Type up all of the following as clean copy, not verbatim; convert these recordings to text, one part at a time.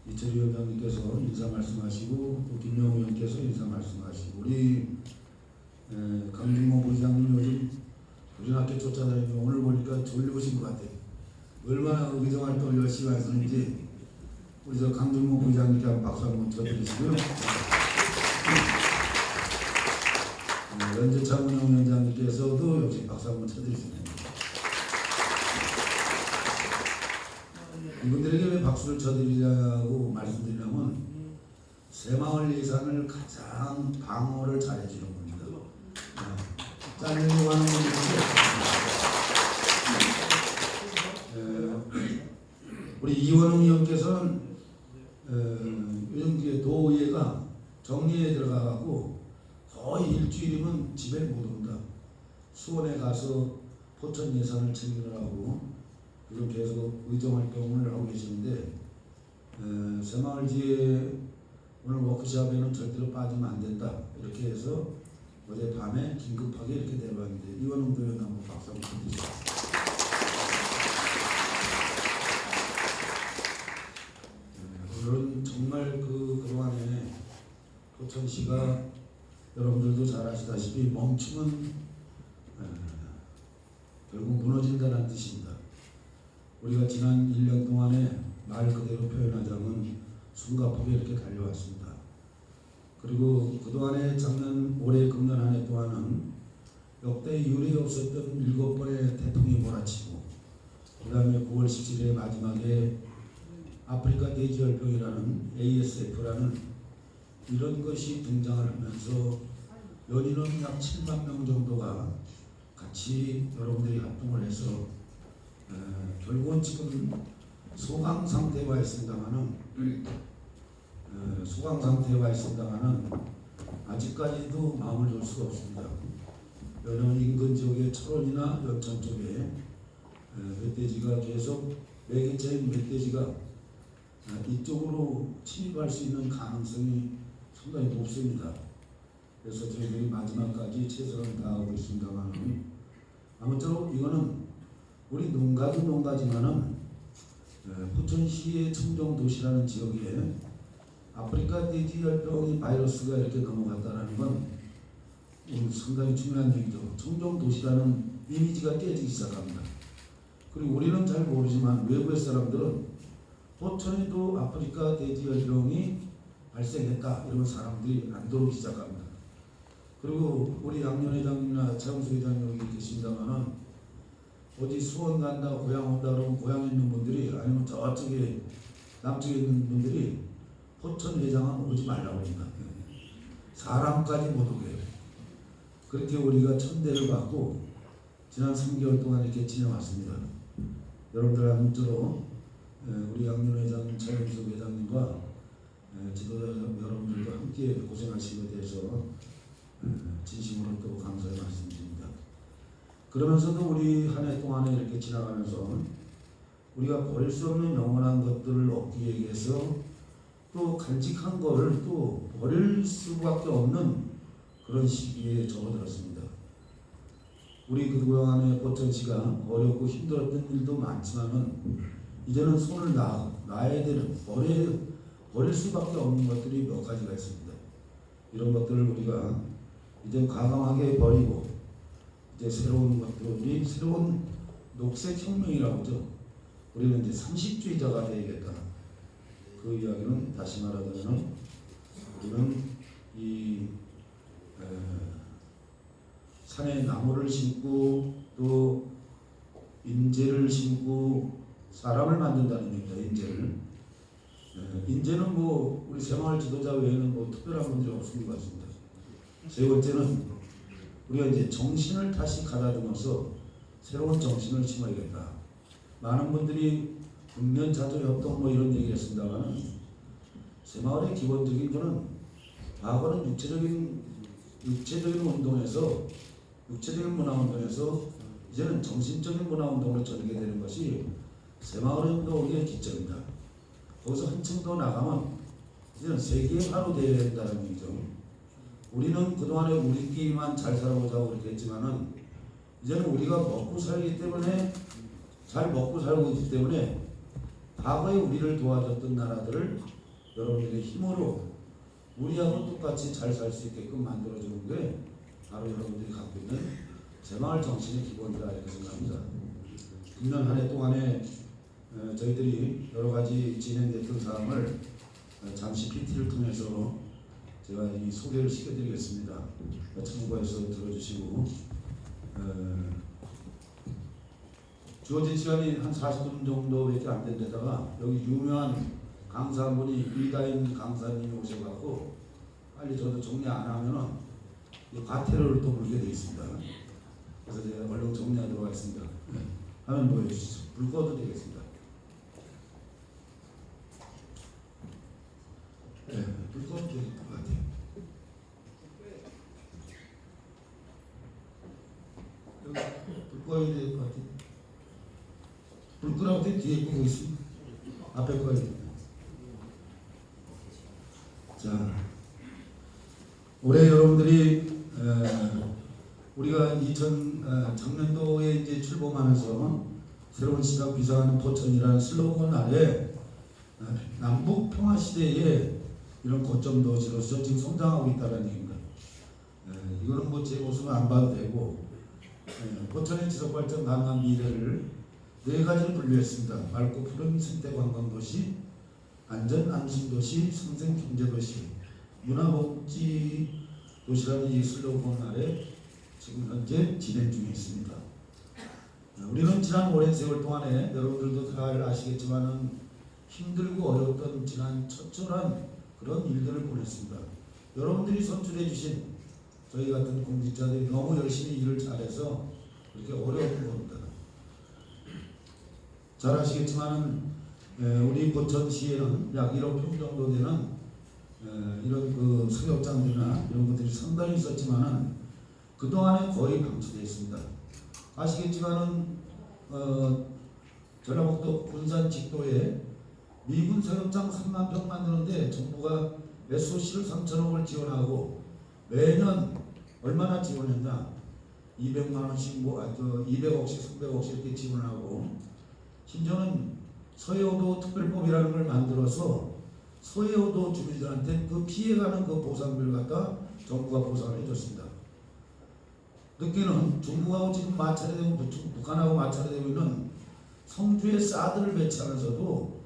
이철희 위원장님께서 인사 말씀하시고 또 김영우 의원께서 인사 말씀하시고 우리 강준모 부장님 요즘 우리학교 쫓아다니고 오늘 보니까 졸리우신 것 같아요. 얼마나 의정 활동을 열심히 하시는지 우리 저 강준모 부장님께 한번 박수 한번 쳐드리시고요. 연재창 운영위원장님께서도 역시 박수 한번 쳐드리시네요. 이분들에게 왜 박수를 쳐드리냐고 말씀드리려면 새마을 예산을 가장 방어를 잘해주는 겁니다. 잘리려고 하는 분인데 우리 이원웅 의원께서는 요즘 도의회가 정리에 들어가고 거의 일주일이면 집에 못 온다. 수원에 가서 포천 예산을 챙기느라고 지금 계속 의정활동을 하고 계시는데 새마을지에 오늘 워크숍에는 절대로 빠지면 안 된다. 이렇게 해서 어제 밤에 긴급하게 이렇게 내봤는데 이원웅 도의원 한번 박수 한번 주시죠. 오늘은 정말 그동안에 포천시가 여러분들도 잘 아시다시피 멈추면 결국 무너진다는 뜻입니다. 우리가 지난 1년 동안에 말 그대로 표현하자면 숨가쁘게 이렇게 달려왔습니다. 그리고 그동안에 올해 금년 한 해 동안은 역대 유례 없었던 7번의 태풍이 몰아치고 그 다음에 9월 17일에 마지막에 아프리카 돼지열병이라는 ASF라는 이런 것이 등장을 하면서 연인원 약 7만 명 정도가 같이 여러분들이 합동을 해서 결국은 지금 소강 상태에 와 있습니다만은 아직까지도 마음을 줄 수가 없습니다. 왜냐하면 인근 지역의 철원이나 연천 쪽에 멧돼지가 계속 매개체인 멧돼지가 이쪽으로 침입할 수 있는 가능성이 상당히 높습니다. 그래서 저희들이 마지막까지 최선을 다하고 있습니다만 아무쪼록 이거는 우리 농가도 농가지만은 포천시의 청정도시라는 지역에 아프리카 돼지열병 바이러스가 이렇게 넘어갔다는 건 상당히 중요한 얘기죠. 청정도시라는 이미지가 깨지기 시작합니다. 그리고 우리는 잘 모르지만 외부의 사람들은 포천에도 아프리카 돼지열병이 발생했다 이러면 사람들이 안 들어오기 시작합니다. 그리고 우리 양년 회장님이나 최영수 회장님 여기 계십니다만은 어디 수원 간다 고향 온다 그러면 고향에 있는 분들이 아니면 저쪽에 남쪽에 있는 분들이 포천 회장은 오지 말라고 합니다. 사람까지 못 오게 해요. 그렇게 우리가 천대를 받고 지난 3개월 동안 이렇게 지내왔습니다. 여러분들 아무쪼록 우리 양년 회장님, 최영수 회장님과 지도자 여러분들과 함께 고생하신 것에 대해서 진심으로 또 감사의 말씀드립니다. 그러면서도 우리 한 해 동안에 이렇게 지나가면서 우리가 버릴 수 없는 영원한 것들을 얻기 위해서 또 간직한 거를 또 버릴 수밖에 없는 그런 시기에 접어들었습니다. 우리 그동안에 포천시가 어렵고 힘들었던 일도 많지만은 이제는 손을 놔야 되는 버릴 수밖에 없는 것들이 몇 가지가 있습니다. 이런 것들을 우리가 이제 과감하게 버리고 이제 새로운 것들이 새로운 녹색혁명이라고 하죠. 우리는 이제 상식주의자가 되어야겠다. 그 이야기는 다시 말하자면 우리는 이 산에 나무를 심고 또 인재를 심고 사람을 만든다는 얘기입니다. 인재를. 인재는 뭐 우리 새마을 지도자 외에는 뭐 특별한 분들이 없을 것 같습니다. 세 번째는 우리가 이제 정신을 다시 가다듬어서 새로운 정신을 심어야겠다. 많은 분들이 읍면자조협동 뭐 이런 얘기를 했습니다만 새마을의 기본적인 거는 과거는 육체적인 운동에서 육체적인 문화운동에서 이제는 정신적인 문화운동으로 전개되게 되는 것이 새마을 운동의 기점입니다. 거기서 한층 더 나가면 이제는 세계화로 되어야 된다는 얘기죠. 우리는 그동안에 우리끼리만 잘 살아보자고 그렇게 했지만은 이제는 우리가 먹고 살기 때문에 잘 먹고 살고 있기 때문에 과거에 우리를 도와줬던 나라들을 여러분들의 힘으로 우리하고 똑같이 잘 살 수 있게끔 만들어주는 게 바로 여러분들이 갖고 있는 새마을 정신의 기본이라 이렇게 생각합니다. 금년 한 해 동안에 저희들이 여러 가지 진행됐던 사항을 잠시 PT를 통해서 제가 이 소개를 시켜드리겠습니다. 참고해서 들어주시고, 주어진 시간이 한 40분 정도밖에 안 된 데다가 여기 유명한 강사 한 분이 이다인 강사님이 오셔갖고 빨리 저도 정리 안 하면은 과태료를 또 물게 되어 있습니다. 그래서 제가 얼른 정리하도록 하겠습니다. 화면 보여주시죠. 불 꺼도 되겠습니다. 네, 불 꺼도 될 것 같아요. 여기 불 꺼야 될 것 같아요. 불 끄라고 때 뒤에 끄고 있습니다. 앞에 꺼야 됩니다. 자, 올해 여러분들이 우리가 작년도에 이제 출범하면서 새로운 시각 비상하는 포천이라는 슬로건 아래 남북 평화 시대에 이런 거점 도시로서 지금 성장하고 있다는 얘기입니다. 이거는 뭐 제 모습은 안 봐도 되고, 포천의 지속 발전 가능한 미래를 네 가지로 분류했습니다. 맑고 푸른 생태 관광 도시, 안전 안심 도시, 성생 경제 도시, 문화복지 도시라는 이 슬로건 아래 지금 현재 진행 중에 있습니다. 우리는 지난 오랜 세월 동안에 여러분들도 잘 아시겠지만은 힘들고 어려웠던 지난 처절한 그런 일들을 보냈습니다. 여러분들이 선출해 주신 저희 같은 공직자들이 너무 열심히 일을 잘해서 그렇게 어려운 겁니다. 잘 아시겠지만은 우리 포천시에는 약 1억 평 정도 되는 이런 그 사격장들이나 이런 것들이 상당히 있었지만은 그동안에 거의 방치되어 있습니다. 아시겠지만은 전라북도 군산 직도에 미군 사격장 3만 평 만드는데 정부가 SOC를 3천억을 지원하고 매년 얼마나 지원했나 200만 원씩 200억씩 300억씩 이렇게 지원하고, 심지어는 서해오도 특별법이라는 걸 만들어서 서해오도 주민들한테 그 피해가는 그 보상비를 갖다 정부가 보상을 해줬습니다. 늦게는 중국하고 지금 마찰이 되고 북한하고 마찰이 되고 있는 성주에 사드를 배치하면서도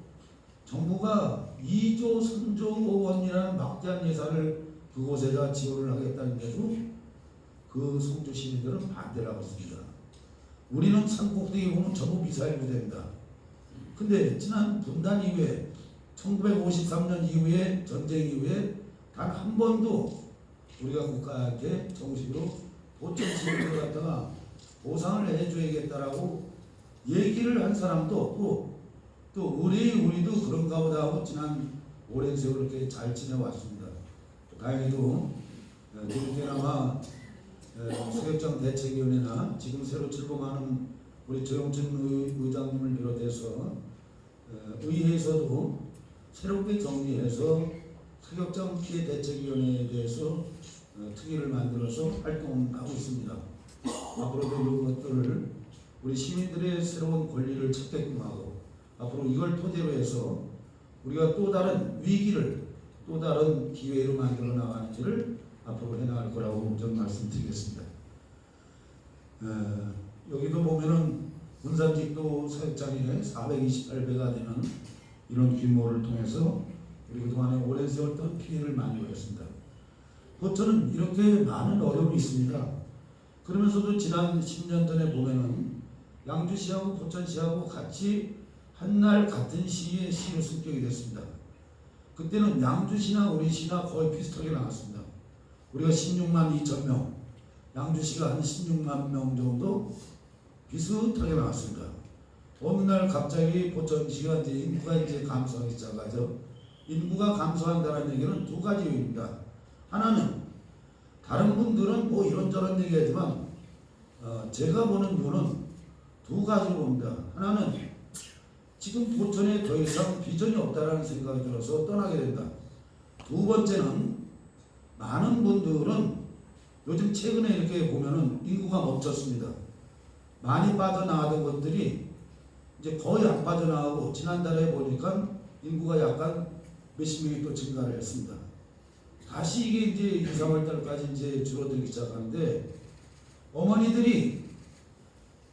정부가 2조 3조 원이라는 막대한 예산을 그곳에다 지원을 하겠다는데도 그 성주 시민들은 반대를 하고 있습니다. 우리는 산꼭대기 보면 전부 미사일 부대입니다. 근데 지난 분단 이후에 1953년 이후에 전쟁 이후에 단 한 번도 우리가 국가한테 정식으로 포천 시민들 갖다가 보상을 해줘야겠다라고 얘기를 한 사람도 없고, 또 우리도 그런가 보다 하고 지난 오랜 세월 이렇게 잘 지내왔습니다. 다행히도 그나마 사격장 대책위원회나 지금 새로 출범하는 우리 조영춘 의장님을 비롯해서 의회에서도 새롭게 정리해서 사격장 피해 대책위원회에 대해서 특위를 만들어서 활동하고 있습니다. 앞으로도 이런 것들을 우리 시민들의 새로운 권리를 찾게끔 하고, 앞으로 이걸 토대로 해서 우리가 또 다른 위기를 또 다른 기회로 만들어 나가는지를 앞으로 해나갈 거라고 좀 말씀드리겠습니다. 여기도 보면은 군산직도 사격장에 428배가 되는 이런 규모를 통해서 우리 그동안에 오랜 세월 동안 피해를 많이 입었습니다. 포천은 이렇게 많은 어려움이 있습니다. 그러면서도 지난 10년 전에 보면은 양주시하고 포천시하고 같이 한날 같은 시의 시로 승격이 됐습니다. 그때는 양주시나 우리 시나 거의 비슷하게 나왔습니다. 우리가 16만 2천 명, 양주시가 한 16만 명 정도 비슷하게 나왔습니다. 어느 날 갑자기 포천시가 이제 인구가 이제 감소하기 시작하죠. 인구가 감소한다는 얘기는 두 가지 이유입니다. 하나는 다른 분들은 뭐 이런저런 얘기하지만 제가 보는 이유는 두 가지로 봅니다. 하나는 지금 포천에 더 이상 비전이 없다는 생각이 들어서 떠나게 된다. 두 번째는 많은 분들은 요즘 최근에 이렇게 보면은 인구가 멈췄습니다. 많이 빠져나가던 것들이 이제 거의 안 빠져나가고 지난달에 보니까 인구가 약간 몇십 명이 또 증가를 했습니다. 다시 이게 이제 2, 3월 달까지 이제 줄어들기 시작하는데 어머니들이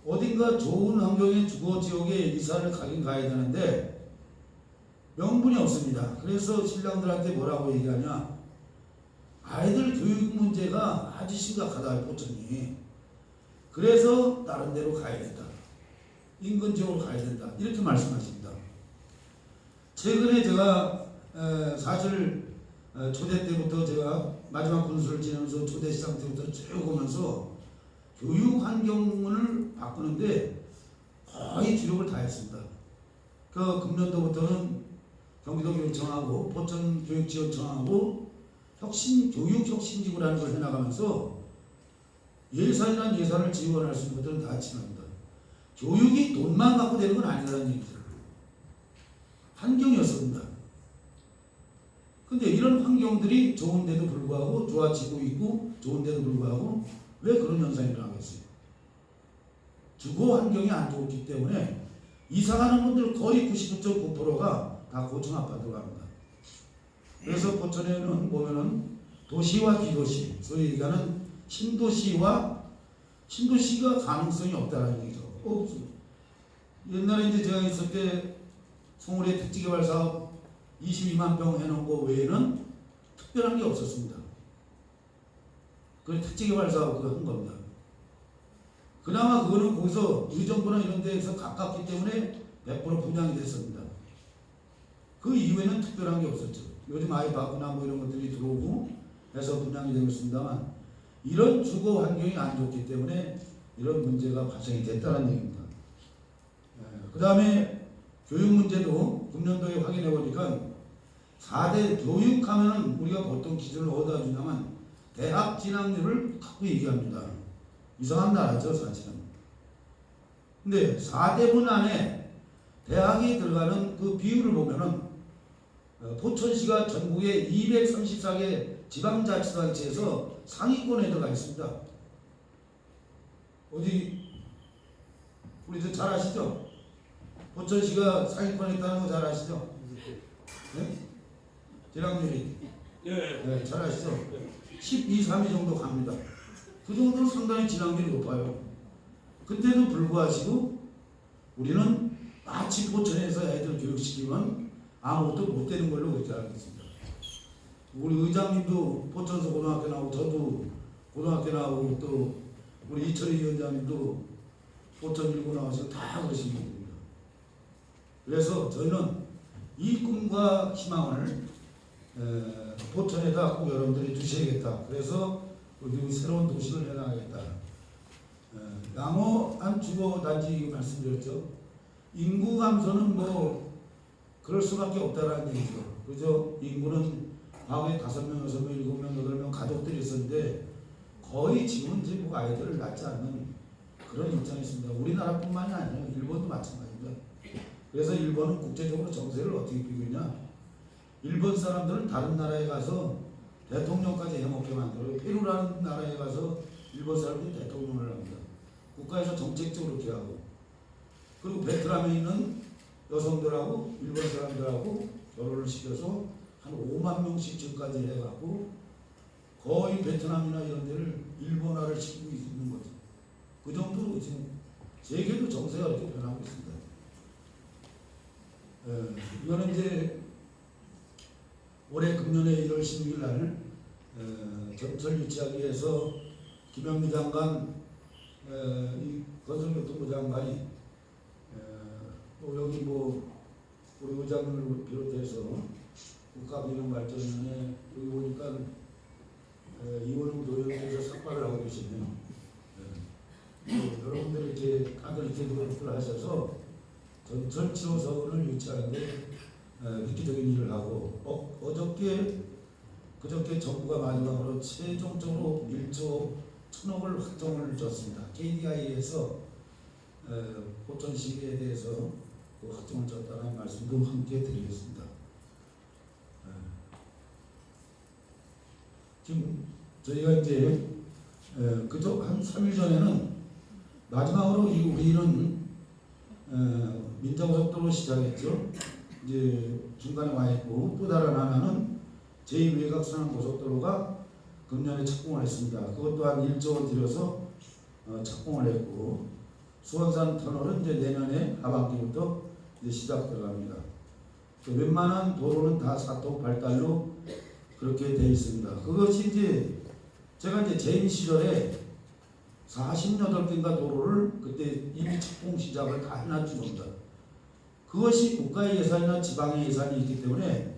어딘가 좋은 환경의 주거 지역에 이사를 가긴 가야 되는데 명분이 없습니다. 그래서 신랑들한테 뭐라고 얘기하냐? 아이들 교육 문제가 아주 심각하다, 포천이. 그래서 다른 데로 가야 된다. 인근 지역으로 가야 된다. 이렇게 말씀하십니다. 최근에 제가 사실 초대 때부터 제가 마지막 군수를 지내면서 초대 시장 때부터 쭉 오면서 교육 환경을 바꾸는데 거의 주력을 다했습니다. 그 금년도부터는 경기도교육청하고 포천교육지원청하고 교육혁신지구라는 걸 해나가면서 예산이란 예산을 지원할 수 있는 것들은 다 지원합니다. 교육이 돈만 갖고 되는 건 아니라는 얘기죠. 환경이었습니다. 근데 이런 환경들이 좋은데도 불구하고 좋아지고 있고 좋은데도 불구하고 왜 그런 현상이 일어나겠어요? 주거 환경이 안 좋기 때문에 이사가는 분들 거의 99.9%가 다 고층 아파트로 갑니다. 그래서 포천에는 보면은 도시와 기도시, 소위 얘기하는 신도시가 가능성이 없다는 얘기죠. 없어요. 옛날에 이제 제가 있을 때 송울의 택지개발 사업 22만 평 해놓은 거 외에는 특별한 게 없었습니다. 그 택지개발 사업 그거 한 겁니다. 그나마 그거는 거기서 의정부나 이런 데에서 가깝기 때문에 100% 분양이 됐습니다. 그 이후에는 특별한 게 없었죠. 요즘 아이바구나 뭐 이런 것들이 들어오고 해서 분양이 되고 있습니다만 이런 주거 환경이 안 좋기 때문에 이런 문제가 발생이 됐다는 얘기입니다. 그 다음에 교육 문제도 금년도에 확인해 보니까 4대 교육하면 우리가 보통 기준을 어디다 주냐면 대학 진학률을 갖고 얘기합니다. 이상한 나라죠 사실은. 근데 4대분 안에 대학이 들어가는 그 비율을 보면은 포천시가 전국의 234개 지방자치단체에서 상위권에 들어가 있습니다. 어디 우리도 잘 아시죠? 포천시가 상위권에 있다는 거 잘 아시죠? 네? 진학률이 네, 잘 아시죠? 12, 3위 정도 갑니다. 그 정도로 상당히 진학률이 높아요. 그때도 불구하고 우리는 마치 포천에서 애들 교육시키면 아무것도 못 되는 걸로 그렇게 알고 있습니다. 우리 의장님도 포천서 고등학교 나오고 저도 고등학교 나오고 또 우리 이철희 위원장님도 포천 일고 나와서 다 그러신 분입니다. 그래서 저희는 이 꿈과 희망을 포천에다 꼭 여러분들이 주셔야겠다. 그래서 우리 새로운 도시를 해나가겠다. 양호한 주거단지 말씀드렸죠. 인구 감소는 뭐 그럴 수밖에 없다라는 얘기죠. 그죠? 인구는 과거에 5명, 6명, 7명, 8명 가족들이 있었는데 거의 지금은 이제 뭐 아이들을 낳지 않는 그런 입장이 있습니다. 우리나라뿐만이 아니에요. 일본도 마찬가지입니다. 그래서 일본은 국제적으로 정세를 어떻게 띄고 있냐? 일본 사람들은 다른 나라에 가서 대통령까지 해먹게 만들어요. 페루라는 나라에 가서 일본 사람들이 대통령을 합니다. 국가에서 정책적으로 이렇게 하고. 그리고 베트남에 있는 여성들하고 일본 사람들하고 결혼을 시켜서 한 5만 명씩 지금까지 해갖고 거의 베트남이나 이런 데를 일본화를 시키고 있는 거죠. 그 정도로 지금 세계도 정세가 이렇게 변하고 있습니다. 이거는 이제 올해 금년에 1월 16일 날 전철 유치하기 위해서 김영미 장관, 이 건설교통부 장관이 여기 뭐 우리 의장님을 비롯해서 국가균형발전위원회 여기 보니까 이원웅 도의원께서 삭발을 하고 계시네요. 여러분들 이렇게 다들 이렇게 노력을 하셔서 전철 7호선을 유치하는데 획기적인 일을 하고 그저께 정부가 마지막으로 최종적으로 1조 1,000억을 확정을 줬습니다. KDI에서 포천시에 대해서 그 확정을 줬다는 말씀도 함께 드리겠습니다. 지금 저희가 이제 그저 한 3일 전에는 마지막으로 우리는 민정고속도로 시작했죠. 이제 중간에 와 있고 또 다른 하나는 제2외곽순환고속도로가 금년에 착공을 했습니다. 그것 또한 1조 원 들여서 착공을 했고 수원산 터널은 이제 내년에 하반기부터 이제 시작 들어갑니다. 웬만한 도로는 다 사토 발달로 그렇게 되어 있습니다. 그것이 이제 제가 이제 재임 시절에 48개인가 도로를 그때 이미 착공 시작을 다 해놨던 겁니다. 그것이 국가의 예산이나 지방의 예산이 있기 때문에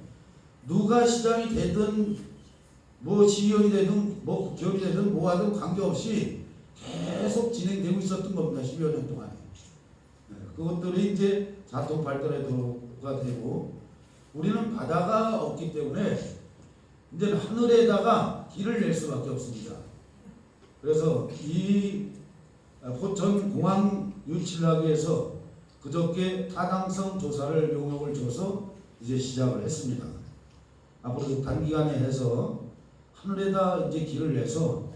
누가 시장이 되든 뭐 시의원이 되든 뭐 국회의원이 되든 뭐 하든 관계없이 계속 진행되고 있었던 겁니다. 10여 년 동안에. 그것들이 이제 사토 발달의 도로가 되고 우리는 바다가 없기 때문에 이제 하늘에다가 길을 낼 수밖에 없습니다. 그래서 이 포천 공항 유치를 하기 위해서 그저께 타당성 조사를 용역을 줘서 이제 시작을 했습니다. 앞으로 단기간에 해서 하늘에다 이제 길을 내서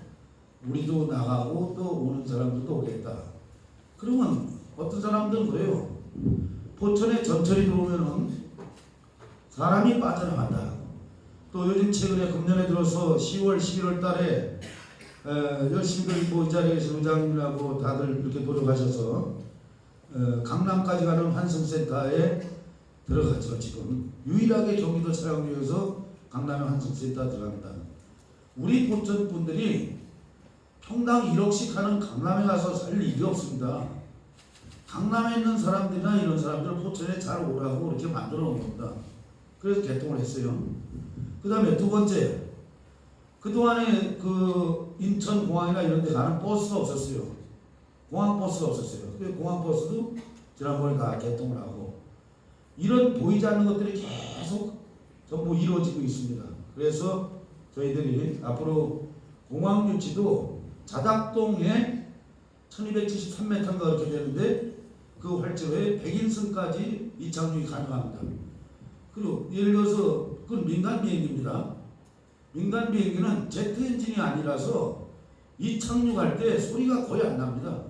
우리도 나가고 또 오는 사람들도 오겠다. 그러면 어떤 사람들은 그래요. 포천에 전철이 들어오면은 사람이 빠져나간다. 또 요즘 최근에 금년에 들어서 10월, 11월 달에 열심히 뭐 이 자리에 계신 의장님하고 다들 이렇게 노력하셔서 강남까지 가는 환승센터에 들어갔죠. 지금 유일하게 경기도 차량역에서 강남의 환승센터 들어갑니다. 우리 포천 분들이 평당 1억씩 하는 강남에 가서 살 일이 없습니다. 강남에 있는 사람들이나 이런 사람들을 포천에 잘 오라고 이렇게 만들어 놓은 겁니다. 그래서 개통을 했어요. 그 다음에 두 번째, 그동안에 그 인천공항이나 이런 데 가는 버스가 없었어요. 공항버스가 없었어요. 그 공항버스도 지난번에 다 개통을 하고 이런 보이지 않는 것들이 계속 전부 이루어지고 있습니다. 그래서 저희들이 앞으로 공항 유치도 자작동에 1273m인가 그렇게 되는데 그 활주로에 100인승까지 이착륙이 가능합니다. 그리고 예를 들어서 그건 민간 비행기입니다. 민간 비행기는 제트 엔진이 아니라서 이착륙할 때 소리가 거의 안 납니다.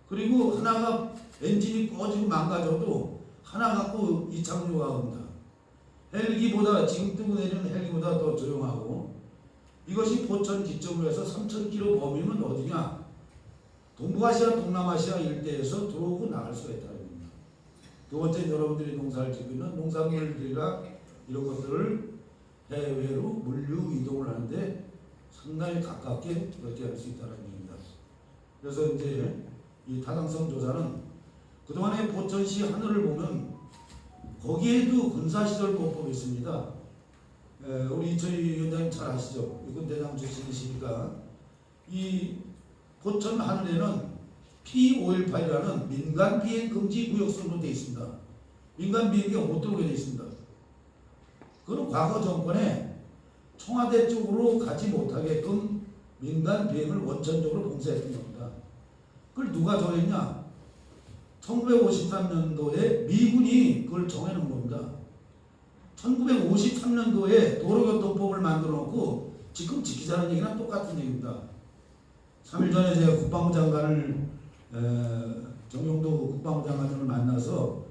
그리고 하나가 엔진이 꺼지고 망가져도 하나 갖고 이착륙을 합니다. 헬기보다 지금 뜨고 내리는 헬기보다 더 조용하고 이것이 포천 기점으로 해서 3,000km 범위는 어디냐? 동북아시아, 동남아시아 일대에서 들어오고 나갈 수가 있다는 겁니다. 두 번째, 여러분들이 농사를 짓고 있는 농산물들이나 이런 것들을 해외로 물류 이동을 하는데 상당히 가깝게 그렇게 할 수 있다는 얘기입니다. 그래서 이제 이 타당성 조사는 그동안에 포천시 하늘을 보면 거기에도 군사시설 보호법이 있습니다. 우리 이철희 위원장님 잘 아시죠? 육군대장 출신이시니까 이 포천 하늘에는 P518이라는 민간 비행 금지 구역선으로 되어 있습니다. 민간 비행기가 못 들어오게 되어 있습니다. 그건 과거 정권에 청와대 쪽으로 가지 못하게끔 민간 비행을 원천적으로 봉쇄했던 겁니다. 그걸 누가 정했냐? 1953년도에 미군이 그걸 정해놓은 겁니다. 1953년도에 도로교통법을 만들어 놓고 지금 지키자는 얘기랑 똑같은 얘기입니다. 3일 전에 제가 국방부 장관을 정용도 국방부 장관을 만나서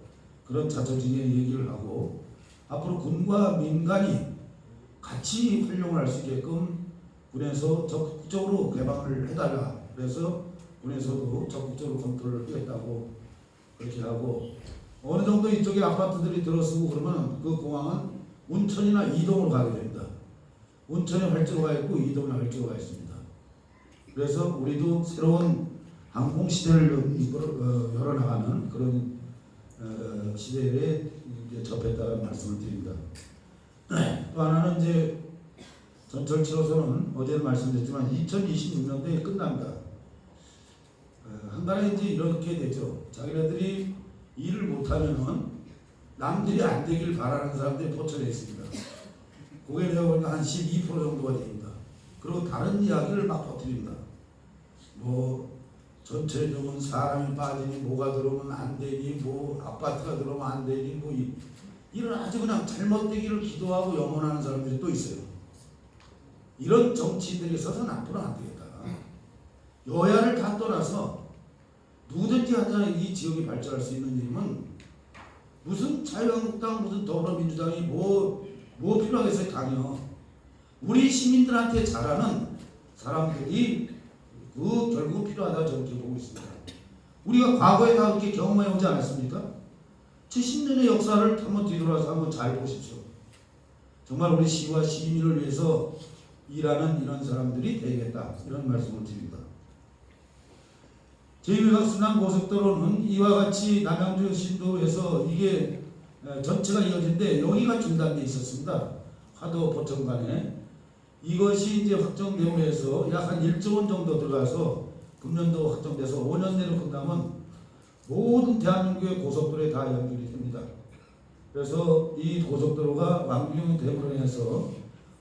그런 자초지개 얘기를 하고 앞으로 군과 민간이 같이 활용을 할 수 있게끔 군에서 적극적으로 개방을 해달라. 그래서 군에서도 적극적으로 검토를 하겠다고 그렇게 하고 어느 정도 이쪽에 아파트들이 들어서고 그러면 그 공항은 운천이나 이동으로 가게 됩니다. 운천에 활주로가 있고 이동에 활주로가 있습니다. 그래서 우리도 새로운 항공시대를 열어나가는 그런 시대에 이제 접했다는 말씀을 드립니다. 또 하나는 이제 전철 7호선은 어제도 말씀드렸지만 2026년도에 끝납니다. 한간에 이제 이렇게 되죠. 자기네들이 일을 못하면은 남들이 안 되길 바라는 사람들이 포천에 있습니다. 그게 내가 보니까 한 12% 정도가 됩니다. 그리고 다른 이야기를 막 퍼뜨립니다. 뭐 전체적인 사람이 빠지니 뭐가 들어오면 안 되니 뭐 아파트가 들어오면 안 되니 뭐 이런 아주 그냥 잘못되기를 기도하고 염원하는 사람들이 또 있어요. 이런 정치인들이 있어서는 앞으로 안 되겠다. 여야를 다 떠나서 누구든지 하나 이 지역이 발전할 수 있는 일이면 무슨 자유한국당 무슨 더불어민주당이 뭐 필요하겠어요. 당연 우리 시민들한테 잘하는 사람들이 결국 필요하다 저렇게 보고 있습니다. 우리가 과거에 다 그렇게 경험해 오지 않았습니까? 70년의 역사를 한번 뒤돌아서 한번 잘 보십시오. 정말 우리 시와 시민을 위해서 일하는 이런 사람들이 되겠다 이런 말씀을 드립니다. 제1외곽순환 고속도로는 이와 같이 남양주 신도에서 이게 전체가 이어진데 여기가 중단돼 있었습니다. 화도 포천 간에 이것이 이제 확정되고 해서 약 한 1조 원 정도 들어가서 금년도 확정돼서 5년 내로 끝나면 모든 대한민국의 고속도로에 다 연결이 됩니다. 그래서 이 고속도로가 완공이 됨으로 인해서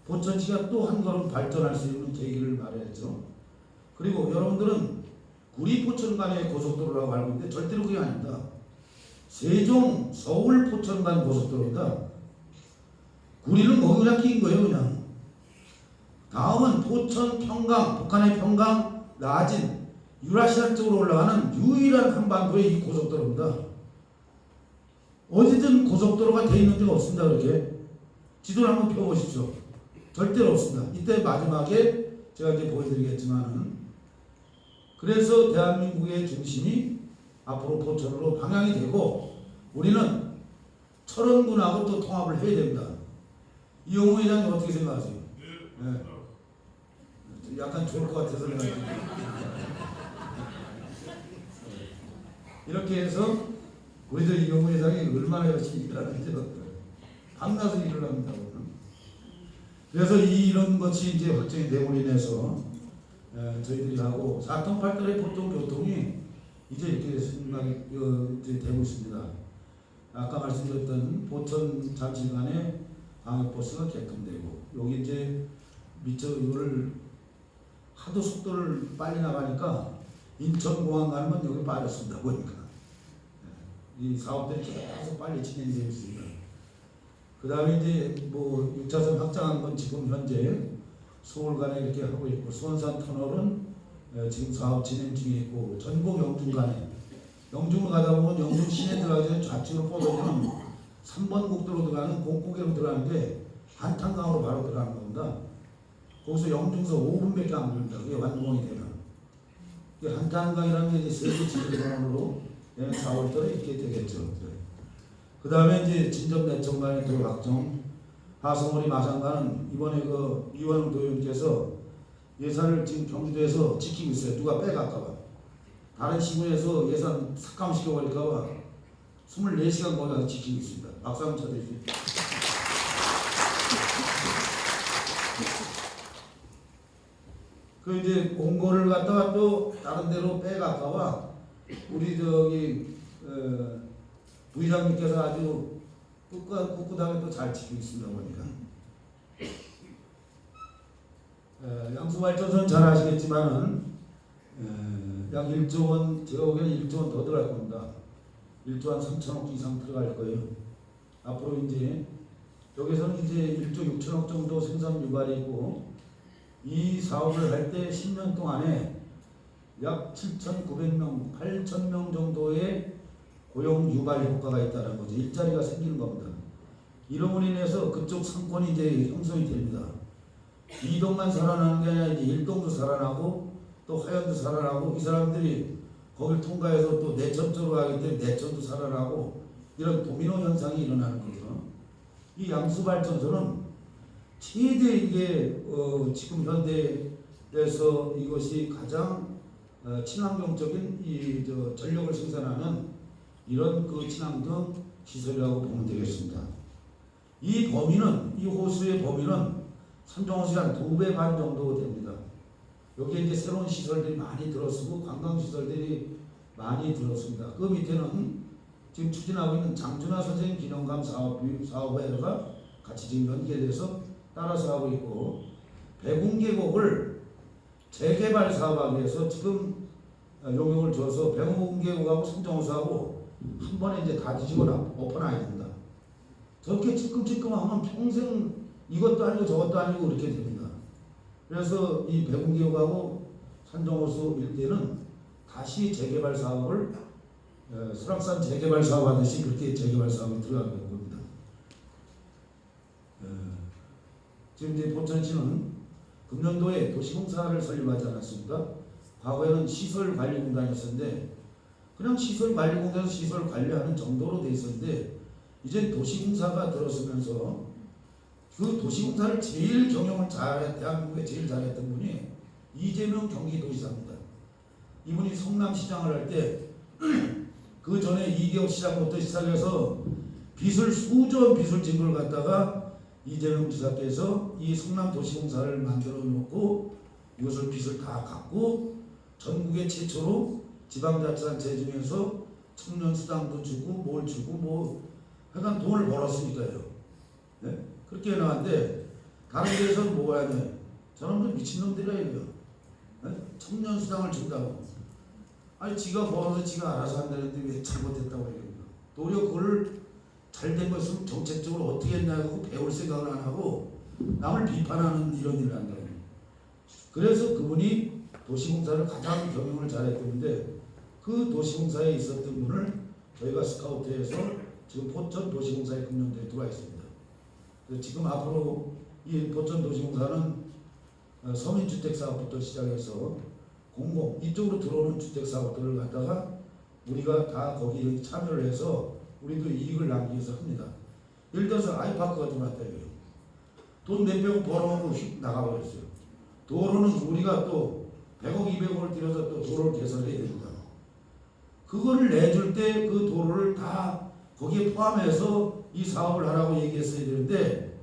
포천시가 또 한 걸음 발전할 수 있는 계기를 마련했죠. 그리고 여러분들은 구리 포천 간의 고속도로라고 알고 있는데 절대로 그게 아닙니다. 세종 서울 포천 간 고속도로입니다. 구리는 뭐 그냥 낀 거예요 그냥. 다음은 포천 평강, 북한의 평강, 나진, 유라시아 쪽으로 올라가는 유일한 한반도의 이 고속도로입니다. 어디든 고속도로가 돼 있는 데가 없습니다. 그렇게 지도를 한번 펴보십시오. 절대로 없습니다. 이때 마지막에 제가 이제 보여드리겠지만은 그래서 대한민국의 중심이 앞으로 포천으로 방향이 되고 우리는 철원군하고 또 통합을 해야 됩니다. 이용우 회장님 어떻게 생각하세요? 네. 약간 좋을 것 같아서 내가 이렇게 해서 우리도 이용우 회장이 얼마나 열심히 일하는지 밤낮을 일을 합니다. 그래서 이런 것이 이제 확정이 되고 인해서 저희들이 하고 4톤 8톤의 보통 교통이 이제 이렇게 생각이 이제 되고 있습니다. 아까 말씀드렸던 포천 잠실간의 광역버스가 개통되고 여기 이제 미처 이거를 하도 속도를 빨리 나가니까 인천공항 가면 여기 빠졌습니다. 보니까 이 사업들이 계속 빨리 진행되고 있습니다. 그 다음에 이제 뭐 6차선 확장한 건 지금 현재 서울 간에 이렇게 하고 있고 수원산 터널은 지금 사업 진행 중에 있고 전국 영중 간에 영중을 가다 보면 영중 시내 들어가서 좌측으로 뻗어지는 3번 국도로 들어가는 공고개로 들어가는데 한탄강으로 바로 들어가는 겁니다. 거기서 영중서 5분밖에 안 걸립니다. 그게 완공이 되면. 한탄강이라는 게 이제 세계 지리공원으로 4월달에 이렇게 되겠죠. 그 다음에 이제 진접 내청 간의 도로 확정, 하성오리 마산간은 이번에 그 이완웅 도의원께서 예산을 지금 경주도에서 지키고 있어요. 누가 빼갈까봐. 다른 시군에서 예산 삭감시켜버릴까봐 24시간 거기서 지키고 있습니다. 박수 한번 쳐주십시오. 그 이제 온 거를 갖다가 또 다른 데로 빼갈까봐 우리 부의장님께서 아주 꿋꿋하게 또 잘 지키고 있습니다. 보니까 양수발전소는 잘 아시겠지만은 약 1조 원, 제가 보기에는 1조 원 더 들어갈 겁니다. 1조 한 3천억 이상 들어갈 거예요. 앞으로 이제 여기서는 이제 1조 6천억 정도 생산 유발이 있고 이 사업을 할 때 10년 동안에 약 7,900명, 8,000명 정도의 고용 유발 효과가 있다는 거죠. 일자리가 생기는 겁니다. 이로 인해서 그쪽 상권이 이제 형성이 됩니다. 이동만 살아나는 게 아니라 이제 일동도 살아나고 또 화연도 살아나고 이 사람들이 거길 통과해서 또 내천 쪽으로 가기 때문에 내천도 살아나고 이런 도미노 현상이 일어나는 거죠. 이 양수발전소는 최대 이게 지금 현대에서 이것이 가장 친환경적인 이 전력을 생산하는 이런 그 친환경 시설이라고 보면 되겠습니다. 이 범위는 이 호수의 범위는 삼정호수의 한 2배 반 정도 됩니다. 여기에 이제 새로운 시설들이 많이 들어서고 관광 시설들이 많이 들었습니다. 그 밑에는 지금 추진하고 있는 장준하 선생님 기념관 사업회가 같이 지금 연계돼서 따라서 하고 있고 백운계곡을 재개발 사업하기 위해서 지금 용역을 줘서 백운계곡하고 삼정호수하고 한 번에 이제 다 뒤집어놔 엎어놔야 된다. 저렇게 찔끔찔끔하면 평생 이것도 아니고 저것도 아니고 이렇게 됩니다. 그래서 이 백운계곡하고 산정호수 일대는 다시 재개발 사업을 수락산 재개발 사업 하듯이 그렇게 재개발 사업이 들어가는 겁니다. 지금 이제 포천시는 금년도에 도시공사를 설립하지 않았습니까? 과거에는 시설관리공단이었는데 그냥 시설관리공단에서 시설 관리하는 정도로 돼 있었는데 이제 도시공사가 들어서면서 그 도시공사를 제일 경영을 대한민국에 제일 잘했던 분이 이재명 경기도지사입니다. 이분이 성남시장을 할 때 그 전에 이대호 시장부터 시작해서 수조 빚을 진 걸 갖다가 이재명 지사께서 이 성남도시공사를 만들어 놓고 이것을 빚을 다 갚고 전국에 최초로 지방자치단체 중에서 청년수당도 주고 뭘 주고 뭐 하여간 돈을 벌었으니까요. 네? 그렇게 해놨는데 다른 데서는 뭐가 하냐, 저놈들 미친놈들이에요. 네? 청년수당을 준다고. 아니 지가 벌어서 지가 알아서 한다는데 왜 잘못했다고 해요. 도리어 그걸 잘된 것을 정책적으로 어떻게 했냐고 배울 생각을 안 하고 남을 비판하는 이런 일을 한다고. 그래서 그분이 도시공사를 가장 경영을 잘했는데 그 도시공사에 있었던 분을 저희가 스카우트해서 지금 포천 도시공사에 금년도에 들어와 있습니다. 그래서 지금 앞으로 이 포천 도시공사는 서민주택 사업부터 시작해서 공공 이쪽으로 들어오는 주택 사업들을 갖다가 우리가 다 거기에 참여를 해서 우리도 이익을 남기기 위해서 합니다. 예를 들어서 아이파크가 들어왔다고요. 돈 몇백억 벌어오고 휙 나가버렸어요. 도로는 우리가 또 100억 200억을 들여서 또 도로를 개설해야 됩니다. 그거를 내줄 때 그 도로를 다 거기에 포함해서 이 사업을 하라고 얘기했어야 되는데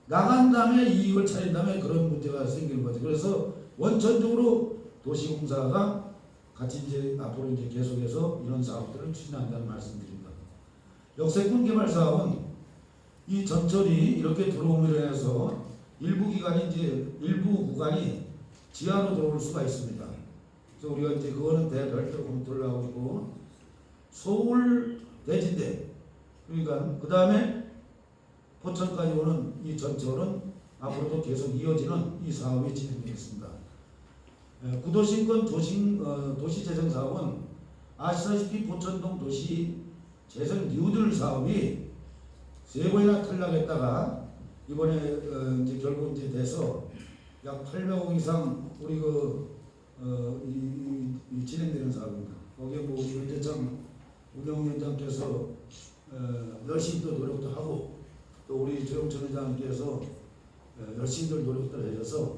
나간 다음에 이익을 차린 다음에 그런 문제가 생기는 거죠. 그래서 원천적으로 도시공사가 같이 이제 앞으로 이제 계속해서 이런 사업들을 추진한다는 말씀드립니다. 역세권 개발 사업은 이 전철이 이렇게 들어옴으로 인해서 일부 구간이 지하로 들어올 수가 있습니다. 그래서 우리가 이제 그거는 별도로 검토를 하고 있고 서울 대진대 그러니까 그 다음에 포천까지 오는 이 전철은 앞으로도 계속 이어지는 이 사업이 진행되겠습니다. 구도심권 도시재생 사업은 아시다시피 포천동 도시재생 뉴딜 사업이 3번이나 탈락했다가 이번에 이제 결국 이제 돼서 약 800억 이상 우리 이 진행되는 사업입니다. 거기에 뭐 우리 윤재창 운영위원장께서 열심히 또 노력도 하고 또 우리 조영천 회장께서 열심히 노력들 해줘서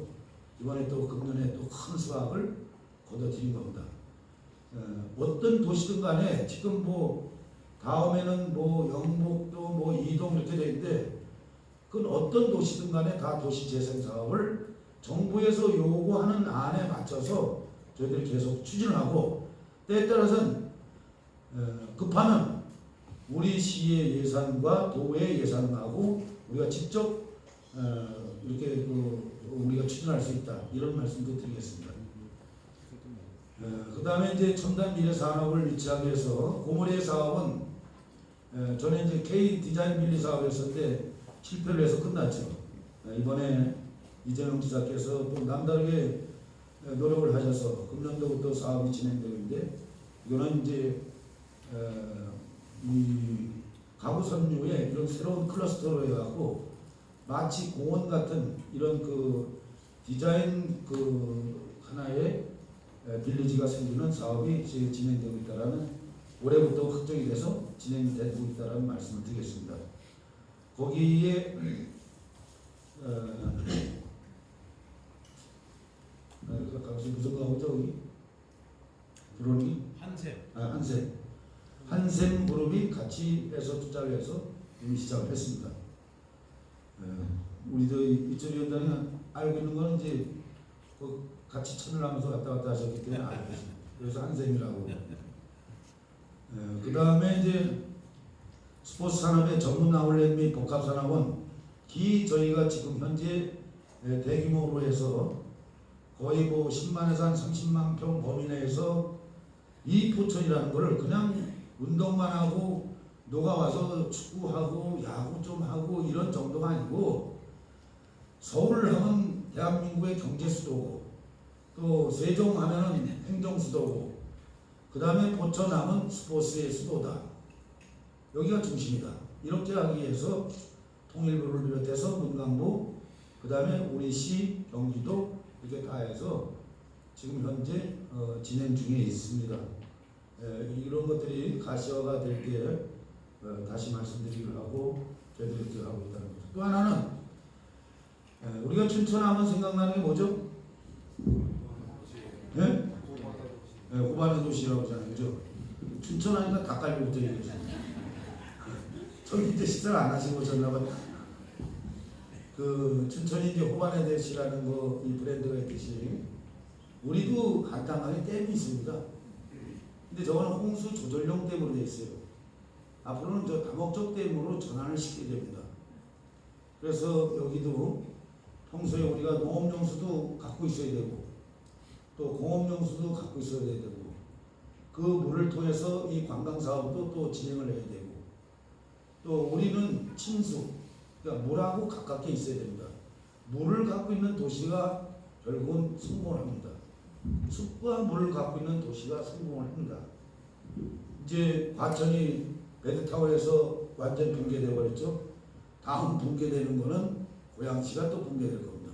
이번에 또 금년에 또 큰 수확을 거둬들인 겁니다. 어떤 도시든 간에 지금 뭐 다음에는 뭐 영목도 뭐 이동 이렇게 되는데 그건 어떤 도시든 간에 다 도시재생 사업을 정부에서 요구하는 안에 맞춰서 저희들이 계속 추진을 하고 때에 따라서는 급하면 우리 시의 예산과 도의 예산하고 우리가 직접 이렇게 우리가 추진할 수 있다 이런 말씀도 드리겠습니다. 그 다음에 이제 첨단 미래 산업을 유치하기 위해서 고모레 사업은 전에 이제 K 디자인 빌리 사업을 했었는데 실패를 해서 끝났죠. 이번에 이재명 지사께서 또 남다르게 노력을 하셔서 금년도부터 사업이 진행되고 있는데 이거는 이제 이 가구 섬유의 이런 새로운 클러스터로 해갖고 마치 공원 같은 이런 그 디자인 하나의 빌리지가 생기는 사업이 진행되고 있다라는 올해부터 확정이 돼서 진행이 되고 있다라는 말씀을 드리겠습니다. 거기에 무슨 거죠 여기? 그러니 한샘 그룹이 같이 해서 투자를 해서 이미 시작을 했습니다. 우리도 이철 위원장이 알고 있는 건 이제 같이 참여하면서 왔다 갔다 하셨기 때문에 알고 있습니다. 그래서 한샘이라고. 그 다음에 이제 스포츠 산업의 전문 아울렛 및 복합 산업은 저희가 지금 현재 대규모로 해서 거의 뭐 10만에서 한 30만 평 범위 내에서 이 포천이라는 거를 그냥 운동만 하고 누가 와서 축구하고 야구 좀 하고 이런 정도가 아니고 서울 하면 대한민국의 경제 수도고 또 세종 하면은 행정 수도고 그 다음에 포천함은 스포츠의 수도다. 여기가 중심이다. 이렇게 하기 위해서 통일부를 비롯해서 문광부, 그 다음에 우리 시, 경기도 이렇게 다 해서 지금 현재 진행 중에 있습니다. 이런 것들이 가시화가 될 때 다시 말씀드리기로 하고 저희들이 이렇게 하고 있다는 거죠. 또 하나는 우리가 춘천하면 생각나는 게 뭐죠? 네? 고반의 도시라고 하잖아요. 그죠? 춘천하니까 닭갈비부터 얘기해요. 저기 이제 식사를 안 하시고 오셨나봐. 그 춘천이 이제 호반의 도시라는 이 브랜드가 있듯이 우리도 간단하게 댐이 있습니다. 근데 저거는 홍수 조절용 댐으로 되어 있어요. 앞으로는 저 다목적 댐으로 전환을 시켜야 됩니다. 그래서 여기도 평소에 우리가 농업용수도 갖고 있어야 되고 또 공업용수도 갖고 있어야 되고 그 물을 통해서 이 관광사업도 또 진행을 해야 되고 또 우리는 침수, 그러니까 물하고 가깝게 있어야 됩니다. 물을 갖고 있는 도시가 결국은 성공을 합니다. 숲과 물을 갖고 있는 도시가 성공을 합니다. 이제 과천이 베드타워에서 완전 붕괴되어 버렸죠. 다음 붕괴되는 거는 고양시가 또 붕괴될 겁니다.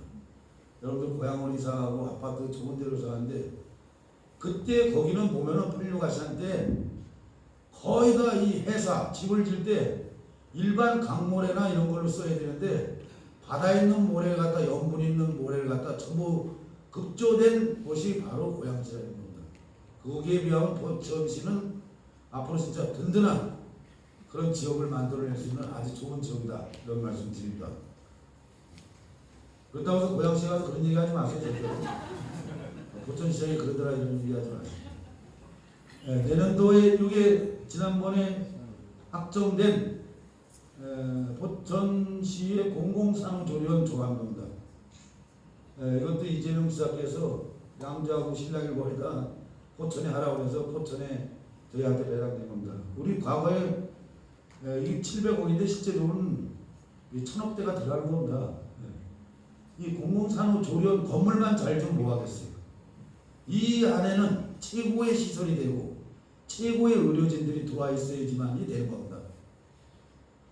여러분들 고양을 이사하고 아파트 좋은 데로 사는데 그때 거기는 보면은 풍류가시한테 거의 다 이 회사 집을 질 때 일반 강모래나 이런 걸로 써야 되는데 바다에 있는 모래를 갖다 염분 있는 모래를 갖다 전부 급조된 곳이 바로 고양시라는 겁니다. 거기에 비하면 포천시는 앞으로 진짜 든든한 그런 지역을 만들어낼 수 있는 아주 좋은 지역이다. 이런 말씀 드립니다. 그렇다고 해서 고양시에 가서 그런 얘기 하지 마세요. 포천시장이 그러더라 이런 얘기 하지 마세요. 내년도에 이게 지난번에 확정된 포천시의 공공산후조리원 조합입니다. 이것도 이재명 지사께서 양주하고 신랑을 거기다 포천에 하라고 해서 포천에 저희한테 배당된 겁니다. 우리 과거에 이게 700억인데 실제로는 1000억대가 들어가는 겁니다. 이 공공산후조리원 건물만 잘 좀 모아겠어요. 이 안에는 최고의 시설이 되고 최고의 의료진들이 들어와 있어야지만이 되는 겁니다.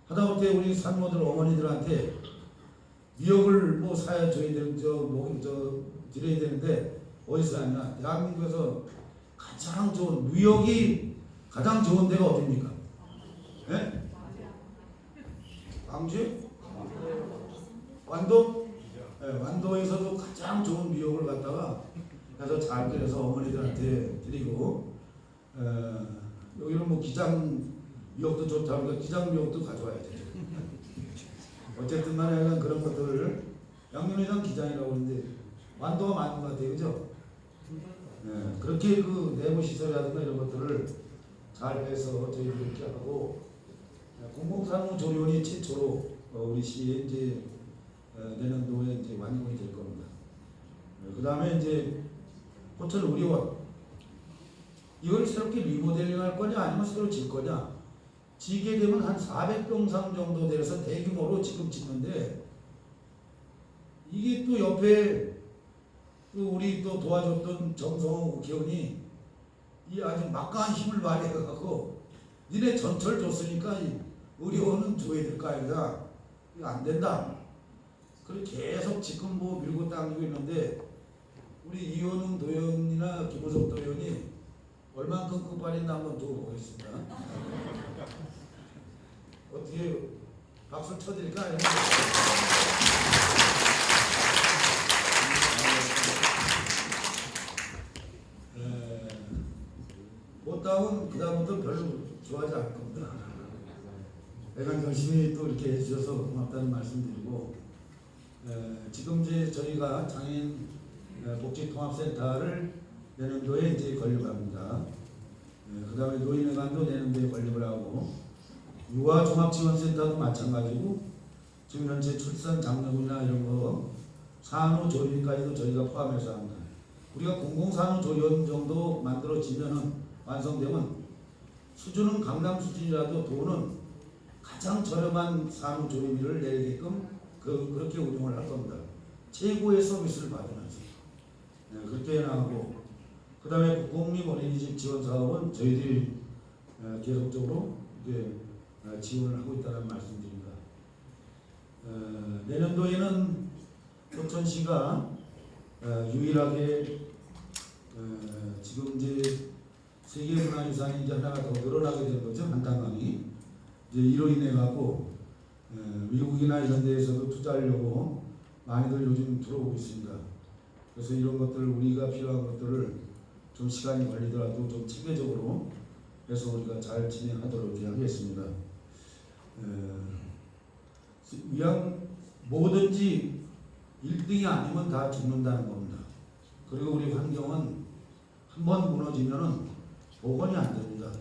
하다못해 우리 산모들 어머니들한테 미역을 뭐 사야 저희들 드려야 되는데 어디서 하냐? 대한민국에서 가장 좋은 미역이 가장 좋은 데가 어디입니까? 네? 광주? 완도? 네, 완도에서도 가장 좋은 미역을 갖다가 그래서 잘 끓여서 어머니들한테 드리고 여기는 뭐 기장 미역도 좋다고 하니까 기장 미역도 가져와야 되죠. 어쨌든 간에 그런 것들을 양념회장 기장이라고 하는데 완도가 맞는 것 같아요. 그죠? 네, 그렇게 그 내부 시설이라든가 이런 것들을 잘 해서 저희들이 이렇게 하고 공공산후조리원이 최초로 우리 시에 이제 내년도에 이제 완공이 될 겁니다. 그 다음에 이제 포천 의료원 이걸 새롭게 리모델링 할 거냐 아니면 새로 질 거냐 지게 되면 한 400병상 정도 돼서 대규모로 지금 짓는데 이게 또 옆에 또 우리 또 도와줬던 정성호 국회의원이 이 아주 막강한 힘을 발휘해갖고 니네 전철 줬으니까 의료원은 줘야 될 거 아니야. 이거 안 된다. 그리고 계속 지금 뭐 밀고 당기고 있는데 우리 이현웅 도의원이나 김우석 도의원이 얼만큼 끝발인가 한번 두고 보겠습니다. 어떻게 박수 쳐드릴까요? 못다운 그 다음부터 별로 좋아하지 않을 겁니다. 내가 열심히 또 이렇게 해주셔서 고맙다는 말씀드리고 지금 이제 저희가 장애인 복지통합센터를 내년도에 이제 건립합니다. 그 다음에 노인회관도 내년도에 건립을 하고 유아종합지원센터도 마찬가지고 지금 현재 출산 장려금이나 이런 거 산후조리까지도 저희가 포함해서 합니다. 우리가 공공산후조리원 정도 만들어지면은 완성되면 수준은 강남 수준이라도 돈은 가장 저렴한 산후조리비를 내게끔 그렇게 운영을 할 겁니다. 최고의 서비스를 받으면서 그렇게 해나가고 그 다음에 국공립 어린이집 지원 사업은 저희들이 계속적으로 이제 지원을 하고 있다는 말씀드립니다. 내년도에는 포천시가 유일하게 지금 이제 세계문화유산이 이제 하나가 더 늘어나게 된 거죠. 한탄강이 이제 이로 인해 갖고 미국이나 이런 데에서도 투자하려고 많이들 요즘 들어오고 있습니다. 그래서 이런 것들 우리가 필요한 것들을 좀 시간이 걸리더라도 좀 체계적으로 해서 우리가 잘 진행하도록 이렇게 하겠습니다. 그냥 뭐든지 1등이 아니면 다 죽는다는 겁니다. 그리고 우리 환경은 한번 무너지면은 복원이 안 됩니다.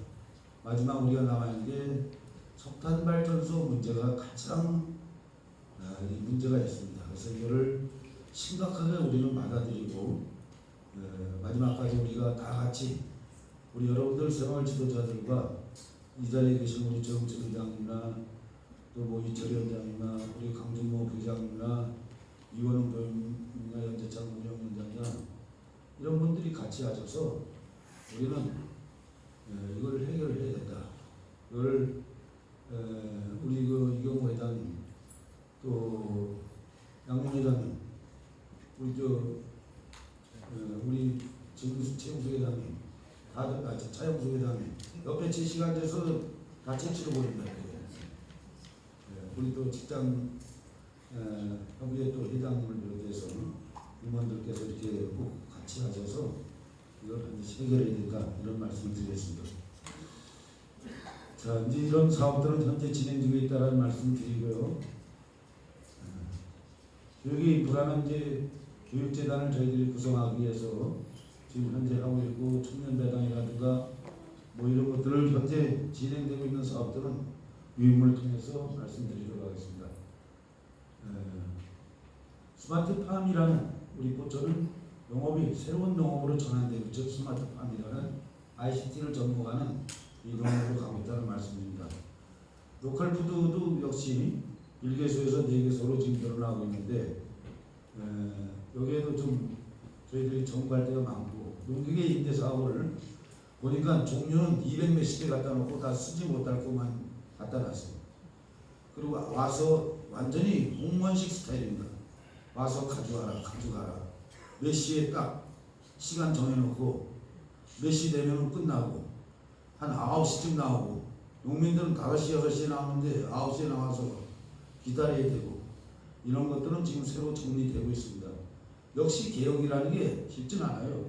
마지막 우리가 남아있는 게 석탄 발전소 문제가 가장 문제가 있습니다. 그래서 이거를 심각하게 우리는 받아들이고 마지막까지 우리가 다 같이 우리 여러분들 생활 지도자들과 이 자리에 계신 우리 정철 의장님이나 또 뭐 이철 위원장이나 우리 강준모 부장님이나 이원웅 교육이나 연재창 운영위원장이나 이런 분들이 같이 하셔서 우리는 이걸 해결을 해야 된다. 이걸 우리 그 이경호 회장님 또 양용 회장님 우리 정규수 최우수 회장님 차영수 회장님 옆에 제시가 앉아서 다 채취를 보입니다. 우리 또 직장 협의회 또 회장님을 비롯해서 임원들께서 이렇게 꼭 같이 하셔서 이걸 반드시 해결해야 된다 이런 말씀을 드리겠습니다. 자, 이제 이런 사업들은 현재 진행 중에 있다는 말씀을 드리고요. 교육의 인프라는 이제 교육재단을 저희들이 구성하기 위해서 지금 현재 하고 있고 청년배당이라든가 뭐 이런 것들을 현재 진행되고 있는 사업들은 유인물을 통해서 말씀드리도록 하겠습니다. 스마트팜이라는 우리 포천은 농업이 새로운 농업으로 전환되고 즉 스마트팜이라는 ICT를 접목하는 이 농업으로 가고 있다는 말씀입니다. 로컬푸드도 역시 1개소에서 4개소로 지금 늘어나고 있는데 여기에도 좀 저희들이 정부할 때가 많고 농기계 임대 사업을 보니까 종류는 200몇십 개 갖다 놓고 다 쓰지 못할 것만 갖다 놨어요. 그리고 와서 완전히 공무원식 스타일입니다. 와서 가져가라. 몇 시에 딱 시간 정해놓고 몇 시 되면 끝나고 한 9시쯤 나오고 농민들은 5시, 6시에 나오는데 9시에 나와서 기다려야 되고 이런 것들은 지금 새로 정리되고 있습니다. 역시 개혁이라는 게 쉽진 않아요.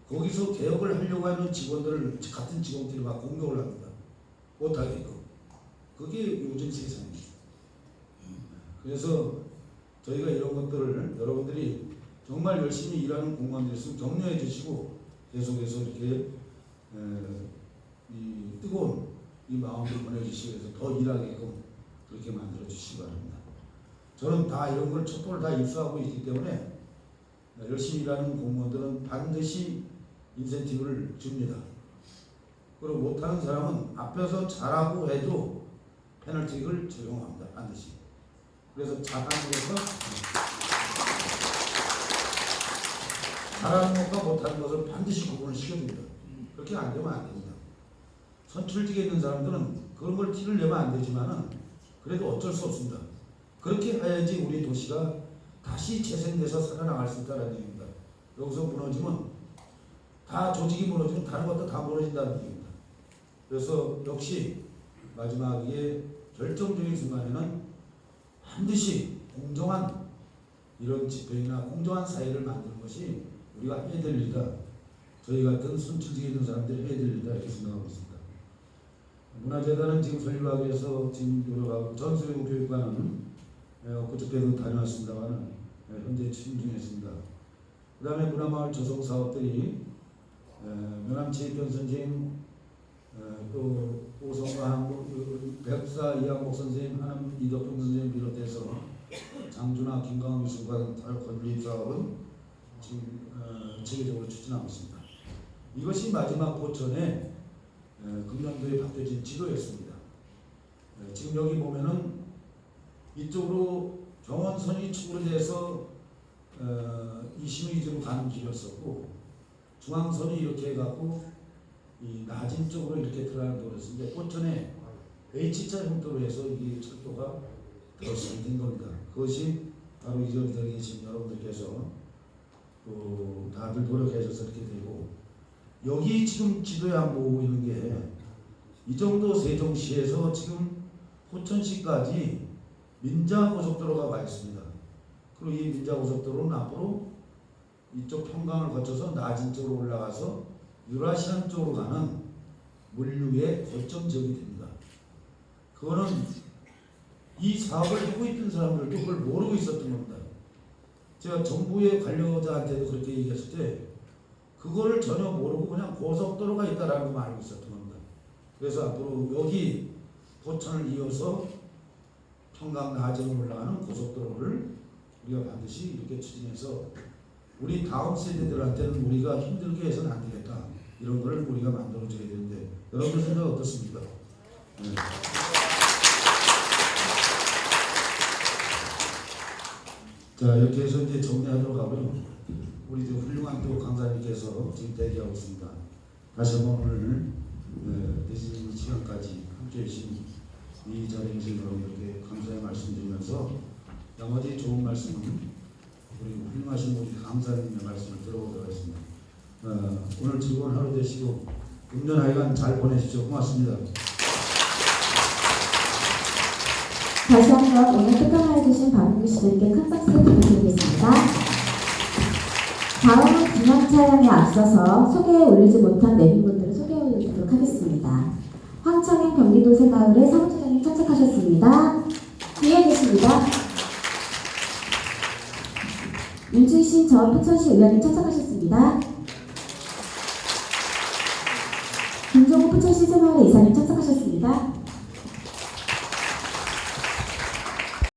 거기서 개혁을 하려고 하는 직원들을 같은 직원들이 막 공격을 합니다. 못하게끔. 그게 요즘 세상입니다. 그래서 저희가 이런 것들을 여러분들이 정말 열심히 일하는 공무원들이 있으면 격려해 주시고 계속해서 이렇게 이 뜨거운 이 마음을 보내주시기 위해서 더 일하게끔 그렇게 만들어 주시기 바랍니다. 저는 다 이런 걸 촛불을 다 입수하고 있기 때문에 열심히 일하는 공무원들은 반드시 인센티브를 줍니다. 그리고 못하는 사람은 앞에서 잘하고 해도 페널티를 적용합니다. 반드시. 그래서 잘하는 것과 못하는 것을 반드시 구분을 시켜줍니다. 그렇게 안 되면 안 됩니다. 선출직에 있는 사람들은 그런 걸 티를 내면 안 되지만은 그래도 어쩔 수 없습니다. 그렇게 해야지 우리 도시가 다시 재생돼서 살아나갈 수 있다는 얘기입니다. 여기서 무너지면 다 조직이 무너지면 다른 것도 다 무너진다는 얘기입니다. 그래서 역시 마지막에 결정적인 순간에는 반드시 공정한 이런 집회나 공정한 사회를 만드는 것이 우리가 해야 될 일이다. 저희 같은 선출직에 있는 사람들이 해야 될 일이다 이렇게 생각하고 있습니다. 문화재단은 지금 설립하기 위해서 지금 노력하고 전수교육관은 그저께도 다녀왔습니다만 현재 추진 중에 있습니다. 그 다음에 문화마을 조성 사업들이 명암체육관 선생님 또 오성과 백사 이항복 선생님, 하남 이덕평 선생님 비롯해서 장준하, 김강훈 미술관 건립 사업은 지금 체계적으로 추진하고 있습니다. 이것이 마지막 포천의 금년도에 바뀌어진 지도였습니다. 지금 여기 보면은 이쪽으로 정원선이 추구돼서 이심위주로 가는 길이었었고 중앙선이 이렇게 해갖고 이 낮은 쪽으로 이렇게 들어가는 거였는데 포천에 H자 형태로 해서 이 철도가 더 시행된 겁니다. 그것이 바로 이전에 계신 여러분들께서 다들 노력하셔서 이렇게 되고, 여기 지금 지도에 안 보고 있는 게 이 정도 세종시에서 지금 포천시까지 민자고속도로가 와 있습니다. 그리고 이 민자고속도로는 앞으로 이쪽 평강을 거쳐서 낮은 쪽으로 올라가서 유라시안 쪽으로 가는 물류의 거점 지역이 됩니다. 그거는 이 사업을 하고 있던 사람들도 그걸 모르고 있었던 겁니다. 제가 정부의 관료자한테도 그렇게 얘기했을 때 그거를 전혀 모르고 그냥 고속도로가 있다라는 것만 알고 있었던 겁니다. 그래서 앞으로 여기 포천을 이어서 평강 나전으로 올라가는 고속도로를 우리가 반드시 이렇게 추진해서 우리 다음 세대들한테는 우리가 힘들게 해서는 안 되겠다. 이런 걸 우리가 만들어줘야 되는데 여러분들 생각 어떻습니까? 네. 자, 이렇게 해서 이제 정리하도록 하고요. 우리 훌륭한 또 강사님께서 지금 대기하고 있습니다. 다시 한번 오늘 늦은 시간까지 함께 해주신 이 자리에 계신 여러분들께 감사의 말씀 드리면서 나머지 좋은 말씀은 우리 훌륭하신 우리 강사님의 말씀을 들어보도록 하겠습니다. 오늘 즐거운 하루 되시고 금년 하여간 잘 보내십시오. 고맙습니다. 다시 한번 오늘 특강을 해주신 박은규 씨들께 큰 박수 부탁드리겠습니다. 다음은 기념 촬영에 앞서서 소개에 올리지 못한 내빈분들을 소개해 올리도록 하겠습니다. 황창현 경기도세마을의 사무처장님 참석하셨습니다. 뒤에 계십니다. 윤준신 전 포천시 의원님 참석하셨습니다. 김종국 포천시 새마을의 이사님 참석하셨습니다.